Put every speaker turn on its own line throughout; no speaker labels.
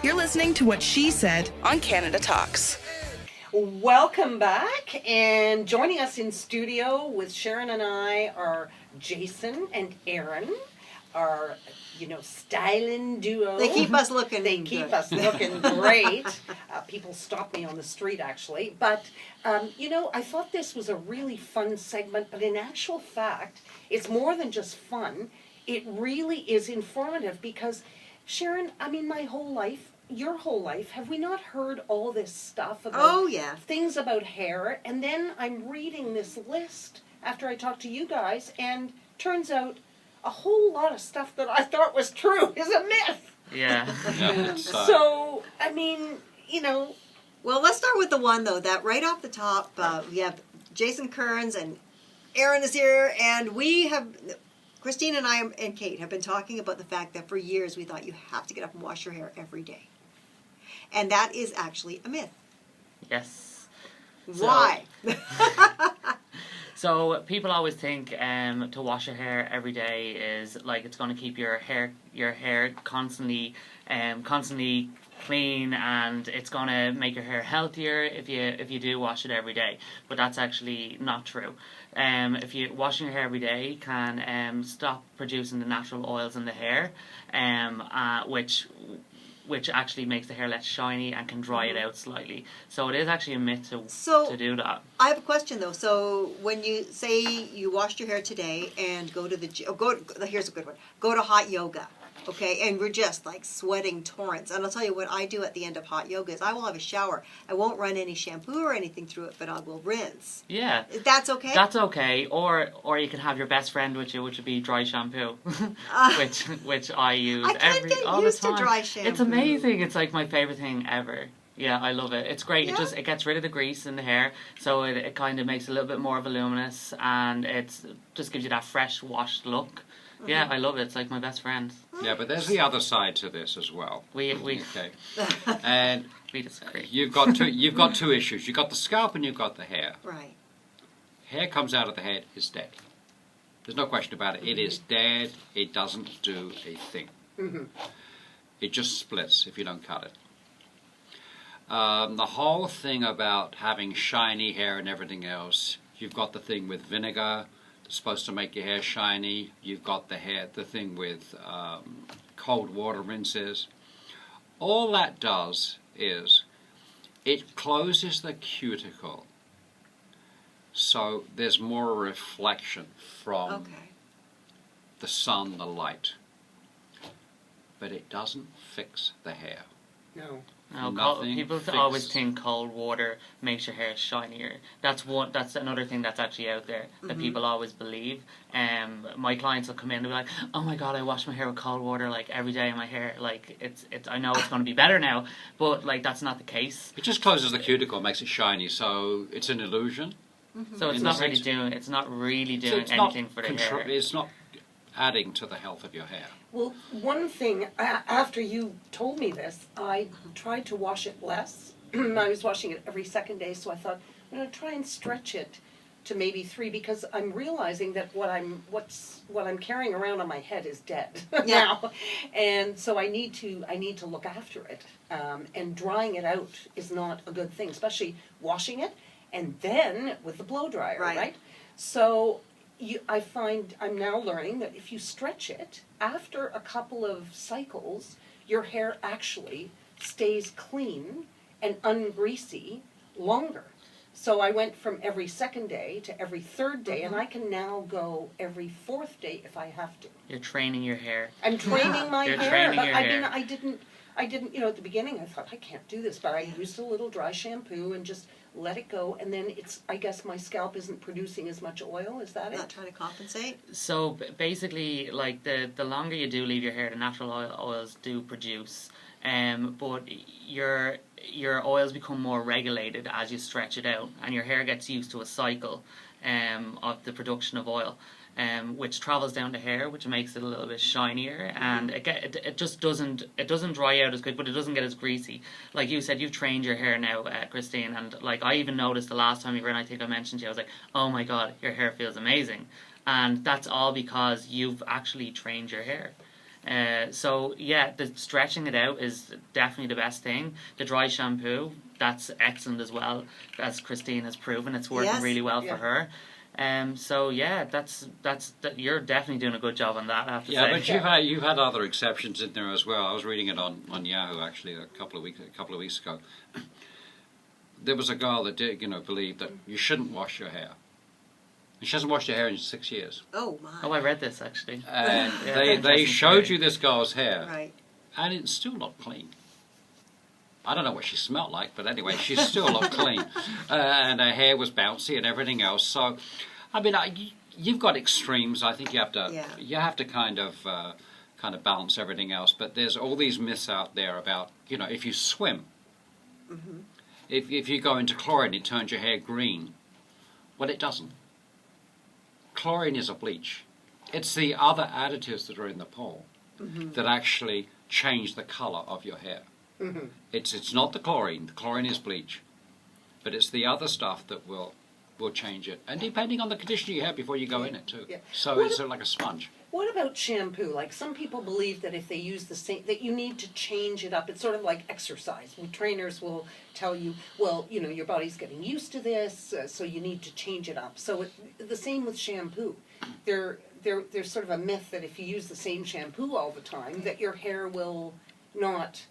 You're listening to What She Said on Canada Talks.
Welcome back, and joining us in studio with Sharon and I are Jason and Aaron, our, styling duo.
They keep us looking
They
good.
keep us looking great. People stop me on the street, actually. But, I thought this was a really fun segment, but in actual fact, it's more than just fun. It really is informative because, Sharon, my whole life, your whole life, have we not heard all this stuff about things about hair? And then I'm reading this list after I talked to you guys, and turns out a whole lot of stuff that I thought was true is a myth.
Yeah.
So,
Well, let's start with the one, though, that right off the top, we have Jason Kearns and Aaron is here, and Christine and I and Kate have been talking about the fact that for years we thought you have to get up and wash your hair every day. And that is actually a myth.
Yes.
Why?
So people always think to wash your hair every day is like it's going to keep your hair constantly clean, and it's going to make your hair healthier if you do wash it every day. But that's actually not true. If you washing your hair every day can stop producing the natural oils in the hair, which actually makes the hair less shiny and can dry it out slightly. So it is actually a myth to do that.
I have a question, though. So when you say you washed your hair today and go to the gym, here's a good one. Go to hot yoga, okay? And we're just like sweating torrents. And I'll tell you what I do at the end of hot yoga is I will have a shower. I won't run any shampoo or anything through it, but I will rinse.
Yeah.
That's okay?
That's okay. Or you can have your best friend with you, which would be dry shampoo, which I use
I can't get
all
used
the time.
to dry shampoo.
It's amazing. It's like my favorite thing ever. Yeah, I love it. It's great.
Yeah.
It gets rid of the grease in the hair, so it kind of makes it a little bit more voluminous, and it just gives you that fresh washed look. Yeah, I love it. It's like my best friend.
Yeah, but there's the other side to this as well. Okay. And
we disagree.
You've got two issues. You've got the scalp and you've got the hair.
Right.
Hair comes out of the head, is dead. There's no question about it. It is dead. It doesn't do a thing. It just splits if you don't cut it. The whole thing about having shiny hair and everything else, you've got the thing with vinegar. It's supposed to make your hair shiny. You've got the thing with cold water rinses. All that does is it closes the cuticle, so there's more reflection from the sun, the light. But it doesn't fix the hair.
No.
No, people always think cold water makes your hair shinier. That's another thing that's actually out there that people always believe. My clients will come in and be like, "Oh my God, I wash my hair with cold water like every day, and my hair it's I know it's going to be better now," but that's not the case.
It just closes the cuticle, makes it shiny, so it's an illusion.
So it's not really doing anything for the hair.
It's not adding to the health of your hair.
Well, one thing, after you told me this, I tried to wash it less. I was washing it every second day, so I thought, I'm going to try and stretch it to maybe 3, because I'm realizing that what I'm carrying around on my head is dead now. And so I need to look after it. And drying it out is not a good thing, especially washing it and then with the blow dryer, right? So I find I'm now learning that if you stretch it, after a couple of cycles, your hair actually stays clean and ungreasy longer. So I went from every second day to every third day, and I can now go every 4th day if I have to.
You're training your hair.
I'm training my
You're
hair.
training
But
your hair.
I didn't, at the beginning I thought, I can't do this, but I used a little dry shampoo and just let it go, and then I guess my scalp isn't producing as much oil. Is that
Not
it?
trying to compensate?
So basically, the longer you do leave your hair, the natural oils do produce. But your oils become more regulated as you stretch it out, and your hair gets used to a cycle of the production of oil. Which travels down the hair, which makes it a little bit shinier, and it just doesn't dry out as quick, but it doesn't get as greasy. Like you said, you've trained your hair now, Christine, and I even noticed the last time you were in, I think I mentioned to you, I was like, oh my God, your hair feels amazing, and that's all because you've actually trained your hair. So yeah, the stretching it out is definitely the best thing. The dry shampoo, that's excellent as well, as Christine has proven. It's working
Yes.
really well
Yeah.
for her. So yeah, that's you're definitely doing a good job on that, I have to
Yeah,
say.
but you've had other exceptions in there as well. I was reading it on Yahoo actually a couple of weeks ago. There was a girl that did believe that you shouldn't wash your hair. And she hasn't washed her hair in 6 years.
Oh my.
Oh, I read this actually.
And
Yeah,
they
interesting
showed
story.
you this girl's hair,
Right.
and it's still not clean. I don't know what she smelled like, but anyway, she's still not clean. And her hair was bouncy and everything else. So, I mean, you've got extremes. I think you have to kind of balance everything else. But there's all these myths out there about, if you swim, if you go into chlorine, it turns your hair green. Well, it doesn't. Chlorine is a bleach. It's the other additives that are in the pool that actually change the colour of your hair. It's not the chlorine. The chlorine is bleach, but it's the other stuff that will change it. And depending on the conditioner you have before you go in it too.
Yeah.
So
What
it's sort of like a sponge.
What about shampoo? Like some people believe that if they use the same, that you need to change it up. It's sort of like exercise. And trainers will tell you, well, your body's getting used to this, so you need to change it up. So the same with shampoo. There's sort of a myth that if you use the same shampoo all the time, that your hair will not.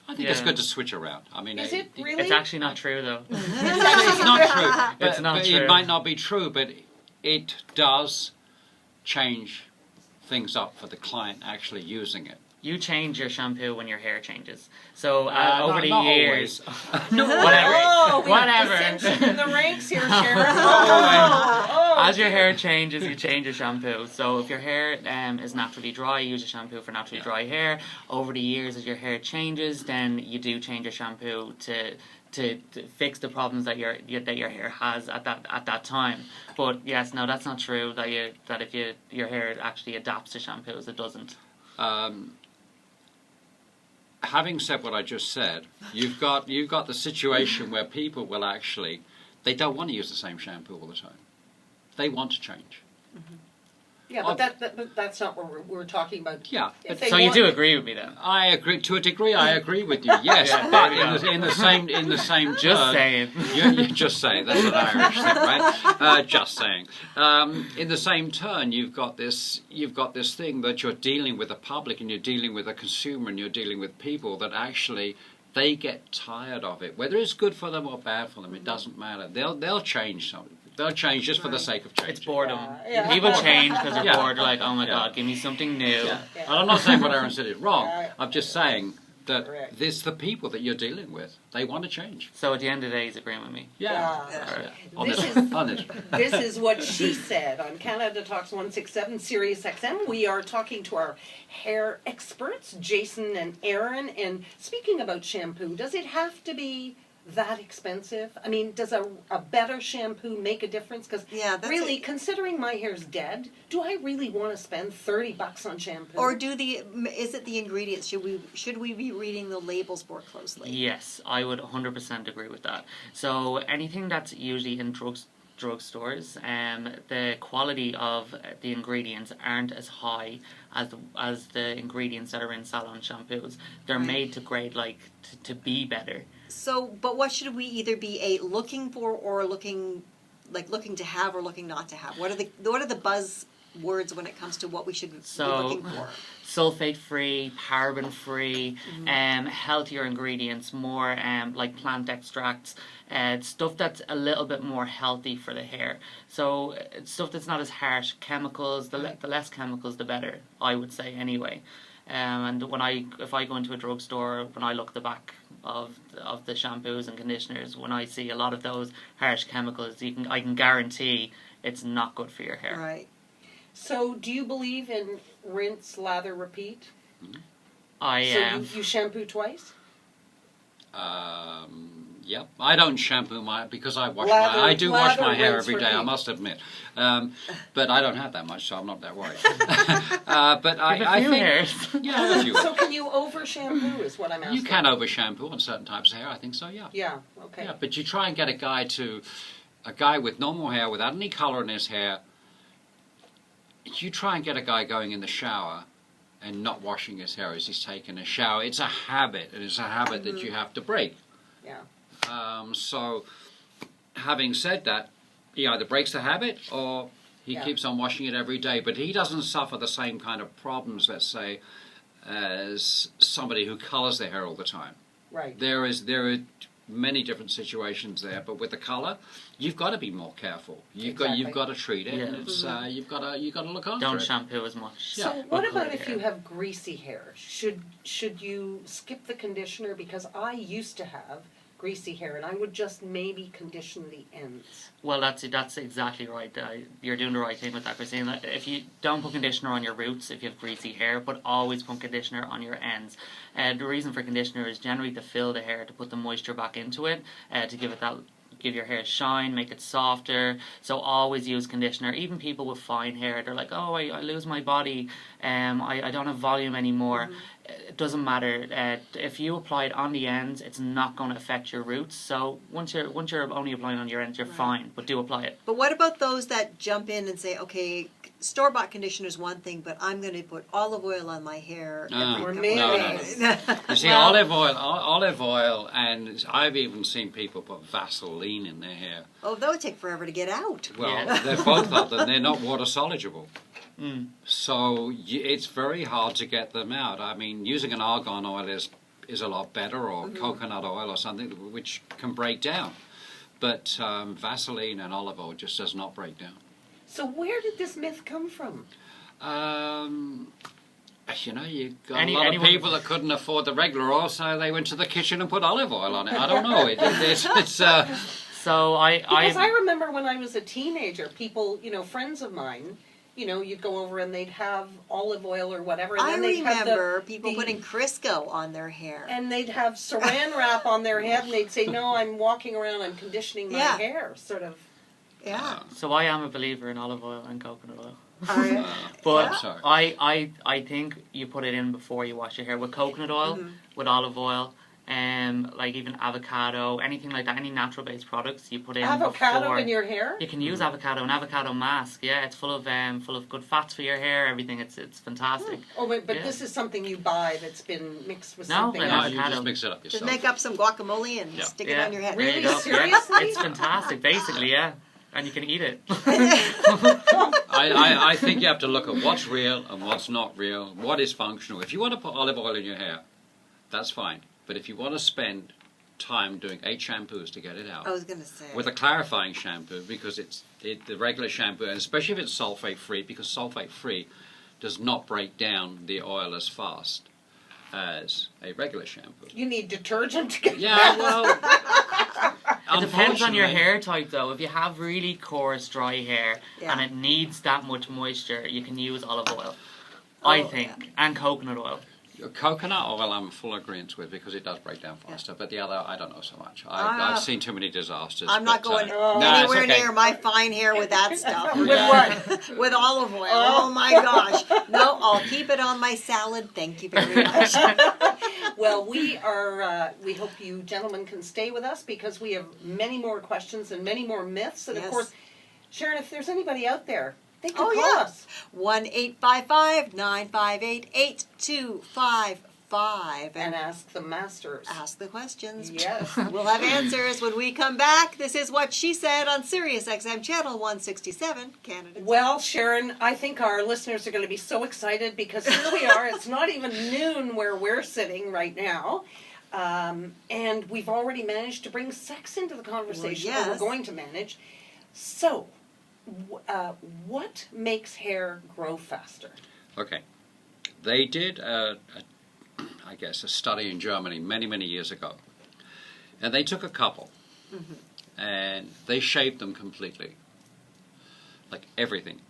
I think it's good to switch around. I mean,
Is it really?
It's actually not true though.
It's not true.
It's not
but
true.
It might not be true, but it does change things up for the client actually using it.
You change your shampoo when your hair changes. So over
not
the
always.
years, whatever,
Oh, we have
whatever.
dissension in the ranks here, Sharon.
As your hair changes, you change your shampoo. So if your hair is naturally dry, you use a shampoo for naturally dry hair. Over the years, as your hair changes, then you do change your shampoo to fix the problems that your hair has at that time. But yes, no, that's not true. That if your hair actually adapts to shampoos, it doesn't.
Having said what I just said, you've got the situation where people will actually, they don't want to use the same shampoo all the time. They want to change.
Yeah, but that's not what we're talking about.
Yeah,
If
but
they
So you
want-
do agree with me then?
I agree to a degree. I agree with you. Yes,
Yeah,
but
there we
in the same
Just
turn,
saying.
You're just saying. That's an Irish thing, right? Just saying. In the same turn, you've got this thing that you're dealing with the public and you're dealing with a consumer and you're dealing with people that actually they get tired of it. Whether it's good for them or bad for them, it doesn't matter. They'll change something. They'll change just for the sake of changing.
It's boredom.
Yeah.
People change because they're
Yeah.
bored. They're like, oh my
Yeah.
god, give me something new.
Yeah. And I'm not saying what Aaron said is wrong.
Yeah.
I'm just saying that
Correct.
it's the people that you're dealing with. They want to change.
So at the end of the day, he's agreeing with me.
Yeah.
Yeah. On
This
this,
is-
on this.
This is what she said on Canada Talks 167 Sirius XM. We are talking to our hair experts, Jason and Aaron. And speaking about shampoo, does it have to be that expensive? I mean, does a better shampoo make a difference? Because
Yeah, that's
really, considering my hair's dead, do I really want to spend $30 on shampoo?
Or is it the ingredients? Should we be reading the labels more closely?
Yes, I would 100% agree with that. So anything that's usually in drugstores, the quality of the ingredients aren't as high as the ingredients that are in salon shampoos. They're
Right.
made to grade to be better.
So, but what should we either be looking for or looking to have or looking not to have? What are the buzz words when it comes to what we should be looking for?
Sulfate free, paraben free, healthier ingredients, more like plant extracts, stuff that's a little bit more healthy for the hair. So stuff that's not as harsh. Chemicals, the less chemicals, the better. I would say anyway. And if I go into a drugstore, when I look at the back of the shampoos and conditioners, when I see a lot of those harsh chemicals, I can guarantee it's not good for your hair.
Right.
So, do you believe in rinse, lather, repeat?
I
So you shampoo twice?
Yep. I don't shampoo because I wash
Lather-
I do wash my
lather,
hair
rinse,
every day, I
repeat.
must admit. But I don't have that much, so I'm not that worried. But I
few
think
hairs.
yeah, I have a few.
So can you over shampoo is what I'm asking.
You can over shampoo on certain types of hair. I think so. Yeah.
Yeah, okay.
Yeah, but you try and get a guy with normal hair without any color in his hair. You try and get a guy going in the shower, and not washing his hair as he's taking a shower. It's a habit, and it's a habit that you have to break.
Yeah.
So, having said that, he either breaks the habit or he keeps on washing it every day. But he doesn't suffer the same kind of problems, let's say, as somebody who colours their hair all the time.
Right.
There are many different situations there, but with the colour, you've got to be more careful. You've got to treat it.
Yeah.
And it's you've got to look after
Don't
it.
shampoo as much.
So
Yeah.
what
Or
about
curly
if
hair.
you have greasy hair? Should you skip the conditioner? Because I used to have greasy hair, and I would just maybe condition the ends.
Well, that's exactly right. You're doing the right thing with that, Christine. If you don't put conditioner on your roots, if you have greasy hair, but always put conditioner on your ends. The reason for conditioner is generally to fill the hair, to put the moisture back into it, to give your hair shine, make it softer. So always use conditioner. Even people with fine hair, they're like, oh, I lose my body, I don't have volume anymore. It doesn't matter. If you apply it on the ends, it's not going to affect your roots. So once you're only applying on your ends, you're fine. But do apply it.
But what about those that jump in and say, okay, store-bought conditioner is one thing, but I'm going to put olive oil on my hair every
Or
couple
mayonnaise.
of days.
You see, olive oil, and I've even seen people put Vaseline in their hair.
Oh, that would take forever to get out.
Well,
Yeah.
they're both of them. They're not water soluble.
Mm.
So it's very hard to get them out. I mean, using an argan oil is a lot better, or coconut oil or something which can break down. But Vaseline and olive oil just does not break down.
So where did this myth come from?
You got a lot of people that couldn't afford the regular oil, so they went to the kitchen and put olive oil on it. I don't know.
So
Because I remember when I was a teenager, people, friends of mine, you'd go over and they'd have olive oil or whatever. And
I
then they'd have
remember people putting Crisco on their hair.
And they'd have saran wrap on their head, and they'd say, "No, I'm walking around, I'm conditioning my hair," sort of.
Yeah.
So I am a believer in olive oil and coconut oil.
All right.
But
Sorry.
I think you put it in before you wash your hair with coconut oil, with olive oil, like even avocado, anything like that, any natural based products you put in
Avocado
before.
in your hair?
You can use avocado, an avocado mask. Yeah, it's full of good fats for your hair. Everything. It's fantastic.
Oh, but
Yeah.
this is something you buy that's been mixed with
No,
something
but
No,
else.
you just mix it up
Just
yourself.
make up some guacamole and
Yeah.
stick it on your head.
There you
Really?
go.
Seriously?
Yeah, it's fantastic. Basically, yeah, and you can eat it.
I think you have to look at what's real and what's not real, what is functional. If you want to put olive oil in your hair, that's fine. But if you want to spend time doing 8 shampoos to get it out,
I was going to say.
with a clarifying shampoo, because the regular shampoo, and especially if it's sulfate-free, because sulfate-free does not break down the oil as fast as a regular shampoo.
You need detergent to get
Yeah, well,
It depends on your
unfortunately-
hair type, though. If you have really coarse, dry hair
Yeah.
and it needs that much moisture, you can use olive oil. I
Oh,
think, and coconut oil.
Coconut oil I'm full agreement with, because it does break down faster, but the other I don't know so much. I've seen too many disasters.
I'm not
but,
going
no, it's
anywhere
okay.
near my fine hair with that stuff.
With what?
With olive oil. Oh my gosh. No, I'll keep it on my salad. Thank you very much.
Well, we hope you gentlemen can stay with us, because we have many more questions and many more myths. And of
Yes.
course, Sharon, if there's anybody out there, they can
Oh,
call
yeah.
us.
1-855-958-8255
And ask the masters.
ask the questions.
Yes.
We'll have answers when we come back. This is What She Said on Sirius XM Channel 167, Canada.
Well, Sharon, I think our listeners are going to be so excited, because here we are. It's not even noon where we're sitting right now. And we've already managed to bring sex into the conversation.
Well,
Or we're
yes.
going to manage. So, what makes hair grow faster?
Okay. They did, I guess, a study in Germany many, many years ago. And they took a couple and they shaved them completely. Like everything.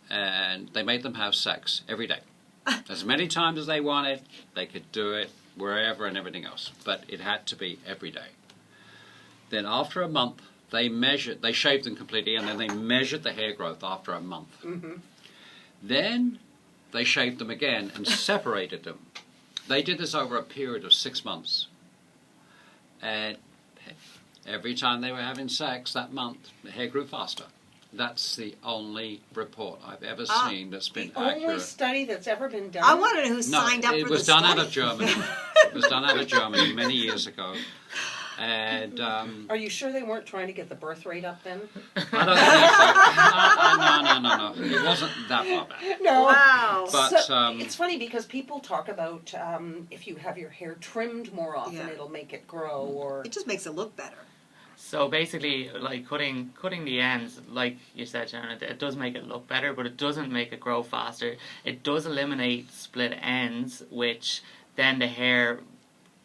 And they made them have sex every day. As many times as they wanted, they could do it wherever and everything else. But it had to be every day. Then after a month, they shaved them completely, and then they measured the hair growth after a month. Then they shaved them again and separated them. They did this over a period of 6 months. And every time they were having sex that month, the hair grew faster. That's the only report I've ever seen that's been
The only
accurate.
study that's ever been done.
I want to know who signed up for the
it was done out of
study.
Germany. It was done out of Germany many years ago. And
Are you sure they weren't trying to get the birth rate up then?
I don't think so. No. It wasn't that far back.
No.
Wow.
But
So, it's funny because people talk about if you have your hair trimmed more often,
Yeah.
it'll make it grow, or
It just makes it look better.
So basically, like cutting the ends, like you said, Sharon, it does make it look better, but it doesn't make it grow faster. It does eliminate split ends, which then the hair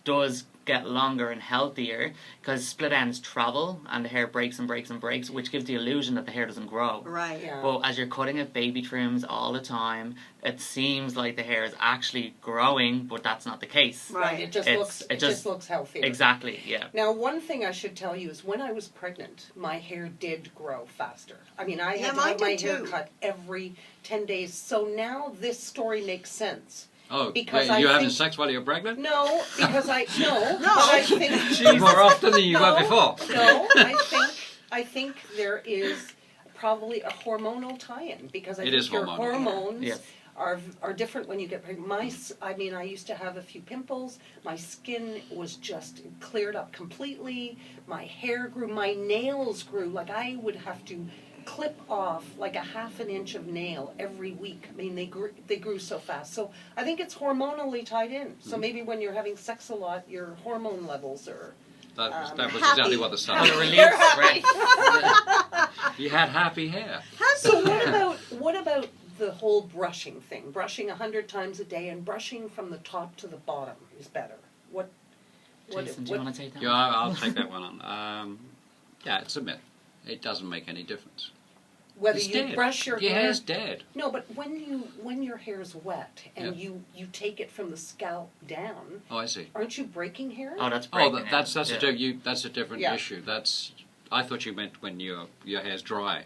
does get longer and healthier because split ends travel and the hair breaks and breaks and breaks, which gives the illusion that the hair doesn't grow.
Right.
Yeah.
But as you're cutting it baby trims all the time, it seems like the hair is actually growing, but that's not the case.
right, it just
It's-
looks healthier.
Exactly, yeah.
Now, one thing I should tell you is when I was pregnant, my hair did grow faster. I mean, I
Yeah,
had to
mine
have my
did
hair
too.
cut every 10 days. So now this story makes sense.
Oh,
Because
wait,
I
you're having
think-
sex while you're pregnant?
No, because but I think
More often than you were before.
No, I think there is probably a hormonal tie-in because I
It
think
is
your
hormonal.
hormones
Yes.
are different when you get pregnant. I mean, I used to have a few pimples. My skin was just cleared up completely. My hair grew. My nails grew. Like I would have to clip off like a half an inch of nail every week. I mean, they grew so fast. So I think it's hormonally tied in. So maybe when you're having sex a lot, your hormone levels are.
That was
happy.
exactly what the
Well,
study
it
was.
relieves stress.
You had happy hair.
So what about the whole brushing thing? Brushing 100 times a day and brushing from the top to the bottom is better.
Jason, do you want to take that?
Yeah,
one?
I'll take that one on. Yeah, it's a myth. It doesn't make any difference.
whether
It's
you
dead.
brush your hair.
hair's dead.
No, but when your hair's wet and
Yeah.
you take it from the scalp down,
Oh, I see.
aren't you breaking hair?
Oh, that's
Oh,
breaking it.
that's
Yeah.
that's a different
Yeah.
issue. I thought you meant when your hair's dry,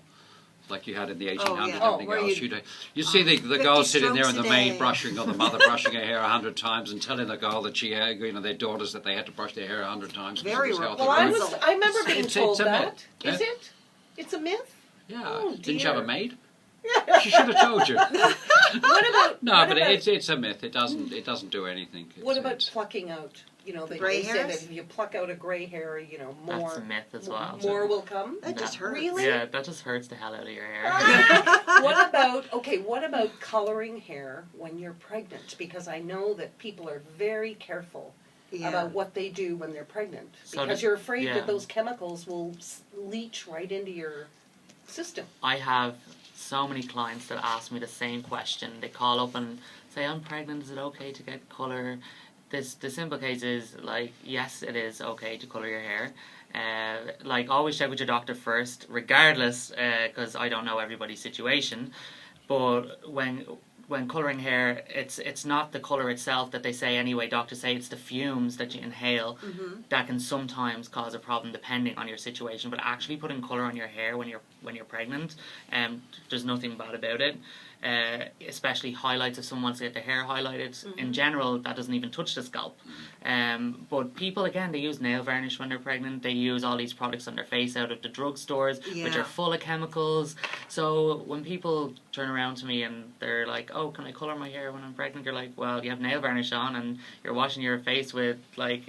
like you had in the 1800s.
yeah.
and
Oh,
everything
where
else.
you-
You see the
50
girl sitting there in the
strokes a
maid
day.
brushing, or the mother brushing her hair 100 times and telling the girl that their daughters that they had to brush their hair 100 times. 'cause
Very
it was
well.
healthy.
Well, I remember being
It's
told
a
that.
myth.
Is
Yeah.
it? It's a myth.
Yeah.
Oh,
Didn't you have a
dear.
maid? She should have told you.
What about
No,
what
but
about,
it's a myth. It doesn't do anything.
what about
It's-
plucking out? You know, they
Gray
say that
hairs?
if you pluck out a gray hair, you know, more
That's a myth as well.
more will come.
That just hurts.
Really?
Yeah, that just hurts the hell out of your hair.
What about coloring hair when you're pregnant? Because I know that people are very careful
Yeah.
about what they do when they're pregnant
So
because
the-
you're afraid
yeah.
that those chemicals will leach right into your system.
I have so many clients that ask me the same question. They call up and say, "I'm pregnant. Is it okay to get colour?" The simple case is like, yes, it is okay to colour your hair. Like always check with your doctor first, regardless, because I don't know everybody's situation. But when colouring hair, it's not the colour itself that they say anyway. Doctors say it's the fumes that you inhale that can sometimes cause a problem depending on your situation. But actually putting colour on your hair when you're pregnant, there's nothing bad about it. Especially highlights if someone wants to get their hair highlighted. In general, that doesn't even touch the scalp. But people, again, they use nail varnish when they're pregnant. They use all these products on their face out of the drugstores, which
Yeah.
are full of chemicals. So when people turn around to me and they're like, "Oh, can I colour my hair when I'm pregnant?" You're like, "Well, you have nail varnish on and you're washing your face with like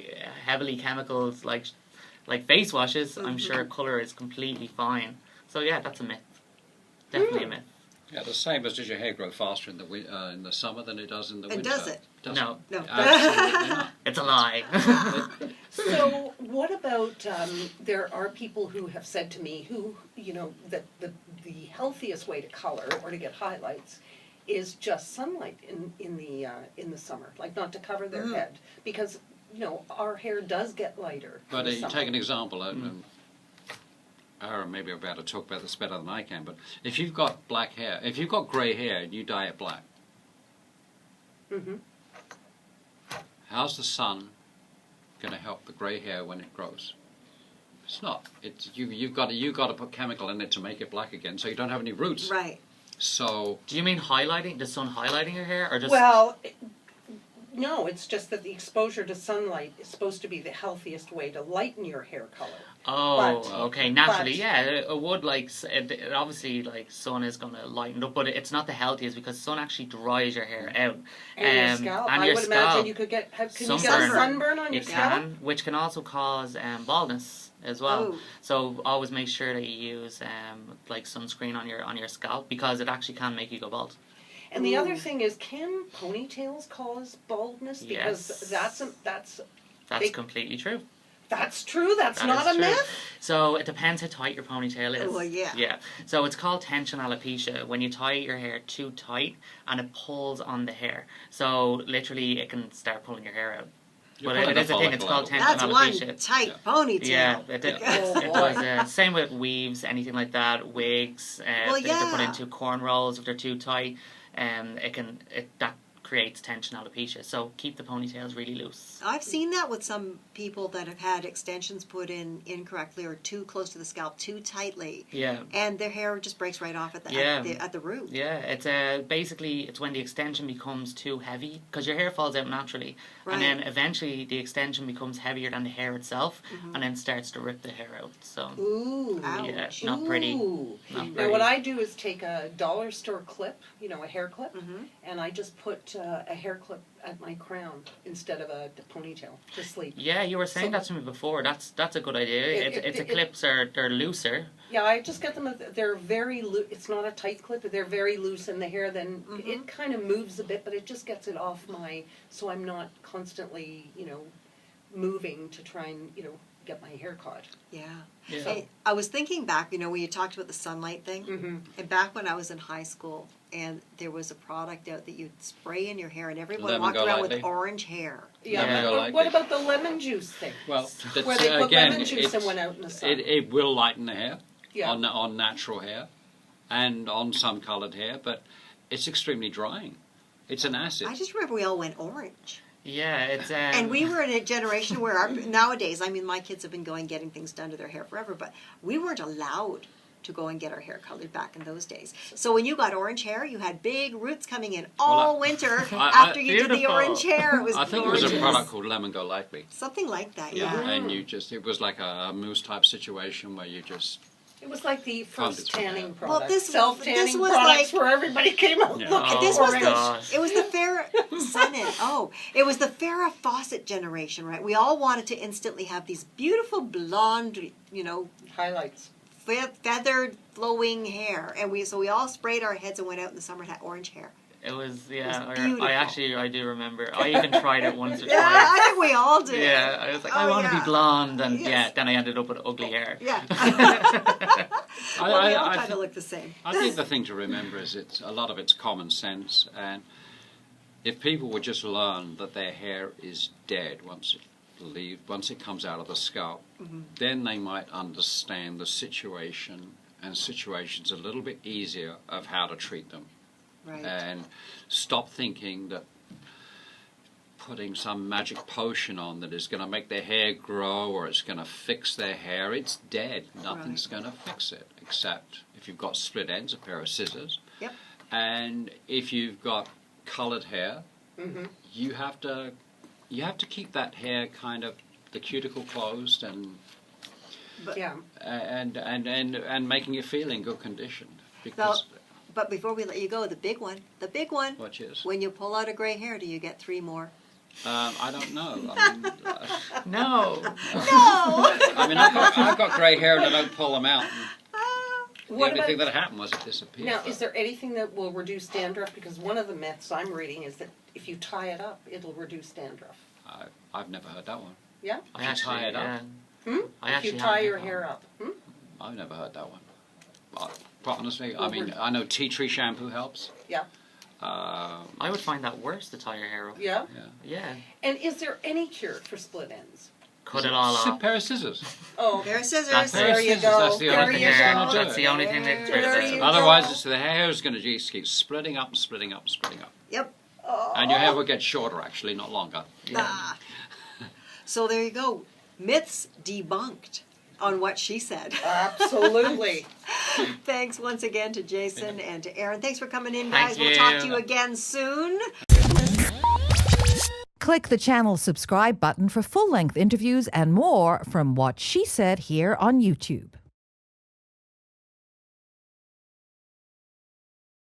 heavily chemicals like face washes. I'm sure colour is completely fine." So yeah, that's a myth. Definitely a myth.
Yeah, the same as does your hair grow faster in the summer than it does in the
And
winter?
does it?
Doesn't.
No.
No.
Absolutely not.
It's a lie.
So what about there are people who have said to me that the healthiest way to color or to get highlights is just sunlight in the summer, like not to cover their head because our hair does get lighter.
But
in the
you
summer.
take an example, Aaron maybe about to talk about this better than I can, but if you've got grey hair and you dye it black, how's the sun going to help the grey hair when it grows? It's not. It's you've got to put chemical in it to make it black again, so you don't have any roots.
Right.
So
Do you mean highlighting? The sun highlighting your hair, or just?
Well, No, it's just that the exposure to sunlight is supposed to be the healthiest way to lighten your hair color.
Oh,
But-
okay. Naturally,
but-
yeah, it would it obviously like sun is gonna lighten up, but it's not the healthiest because sun actually dries your hair out.
And your scalp.
And
I
your
would
scalp.
imagine you could get can you get a
Sunburn.
sunburn on your
You
scalp?
can, which can also cause baldness as well.
Oh.
So always make sure that you use like sunscreen on your scalp because it actually can make you go bald.
And the other thing is, can ponytails cause baldness? Because
Yes.
that's
That's completely true.
that's true. That's
That
not
is
a
true.
myth.
So it depends how tight your ponytail is.
Oh, well, yeah.
Yeah. So it's called tension alopecia when you tie your hair too tight and it pulls on the hair. So literally it can start pulling your hair out.
You're
But it
pulling
is
the
a thing. It's
follicle
called
out.
tension
That's one
alopecia.
tight ponytail.
Yeah, it
Oh,
does. Same with weaves, anything like that. Wigs.
Well,
They're put
yeah.
into cornrows if they're too tight. That creates tension alopecia. So keep the ponytails really loose.
I've seen that with some people that have had extensions put in incorrectly or too close to the scalp, too tightly,
Yeah.
and their hair just breaks right off at the
Yeah.
at the root.
Yeah, it's basically it's when the extension becomes too heavy because your hair falls out naturally,
Right.
and then eventually the extension becomes heavier than the hair itself, and then starts to rip the hair out. So
Ooh.
yeah, not pretty.
Ooh.
Not
Now
very.
what I do is take a dollar store clip, a hair clip,
Mm-hmm.
and I just put a hair clip at my crown instead of a ponytail to sleep.
Yeah, you were saying
So-
that to me before. That's a good idea. It's clips they're looser.
Yeah, I just get them. They're very loose. It's not a tight clip, but they're very loose in the hair. Then
Mm-hmm.
it kind of moves a bit, but it just gets it off so I'm not constantly, moving to try and, get my hair caught.
Yeah.
Yeah.
Hey, I was thinking back, when you talked about the sunlight thing,
Mm-hmm.
and back when I was in high school, and there was a product out that you'd spray in your hair, and everyone
Lemon
walked
go
around with
lightly.
orange hair.
Yeah.
Lemon go
Or
lightly.
what about the lemon juice thing?
Well, that's,
Where they put
again,
lemon juice and
it's-
went out in the sun.
it will lighten the hair
Yeah.
on natural hair and on some coloured hair, but it's extremely drying. It's an acid.
I just remember we all went orange.
Yeah, it's
And we were in a generation where nowadays, my kids have been getting things done to their hair forever, but we weren't allowed to go and get our hair colored back in those days. So when you got orange hair, you had big roots coming in all winter after you did the
Beautiful.
orange hair. It was
I think it was a
gorgeous.
product called Lemon Go Lightly.
Something like that,
Yeah,
yeah.
and it was like a mousse type situation where you just
It was like the first
Can't
tanning
be-
product.
this
Self-tanning
was
products
like-
where everybody came out
Yeah.
looking
Oh,
This was
my
the
gosh.
it was the it was the Farrah Fawcett generation, right? We all wanted to instantly have these beautiful blonde,
highlights.
feathered flowing hair, and we all sprayed our heads and went out in the summer and had orange hair.
It was
beautiful.
I do remember. I even tried it once or
Yeah,
twice.
I think we all did.
Yeah, I was like, I
Oh,
want to
yeah.
be blonde, and
Yes.
then I ended up with ugly hair.
Yeah.
I,
Well, we all
I
kind
thi-
of look the same.
I think the thing to remember is a lot of it's common sense, and if people would just learn that their hair is dead once it comes out of the scalp, then they might understand the situation, and situations a little bit easier of how to treat them,
Right.
and stop thinking that putting some magic potion on that is going to make their hair grow or it's going to fix their hair. It's dead. Nothing's going to fix it except if you've got split ends, a pair of scissors.
Yep.
And if you've got coloured hair,
Mm-hmm.
you have to keep that hair kind of the cuticle closed and
Yeah.
making it feel in good condition. Because
But before we let you go, the big one,
which is
when you pull out a gray hair, do you get 3 more?
I don't know. I mean,
No.
No!
I've got grey hair and I don't pull them out. The
What
only thing
about,
that happened was it disappeared.
now, is there anything that will reduce dandruff? Because one of the myths I'm reading is that if you tie it up, it'll reduce dandruff.
I've never heard that one.
Yeah?
I
you
actually,
tie it up?
yeah. I
If
actually
you tie
haven't
your
done
hair
that.
up.
I've never heard that one. But quite honestly,
Well,
I know tea tree shampoo helps.
Yeah.
I would find that worse to tie your hair up.
Yeah.
Yeah.
And is there any cure for split ends?
Cut it all
A
off.
pair of scissors.
Oh,
Pair of scissors.
That's it.
there you
Scissors,
go.
that's the
There
only
you
thing that's gonna
go.
do
That's the only thing that
There
triggers
you
it.
go.
Otherwise, the hair is going to just keep splitting up and splitting up and splitting up.
Yep.
And your hair will get shorter, actually, not longer.
Ah. So there you go. Myths debunked on what she said.
Absolutely.
Thanks once again to Jason and to Aaron. Thanks for coming in,
Thank
guys. We'll talk to
you.
you again soon.
Click the channel subscribe button for full-length interviews and more from What She Said here on YouTube.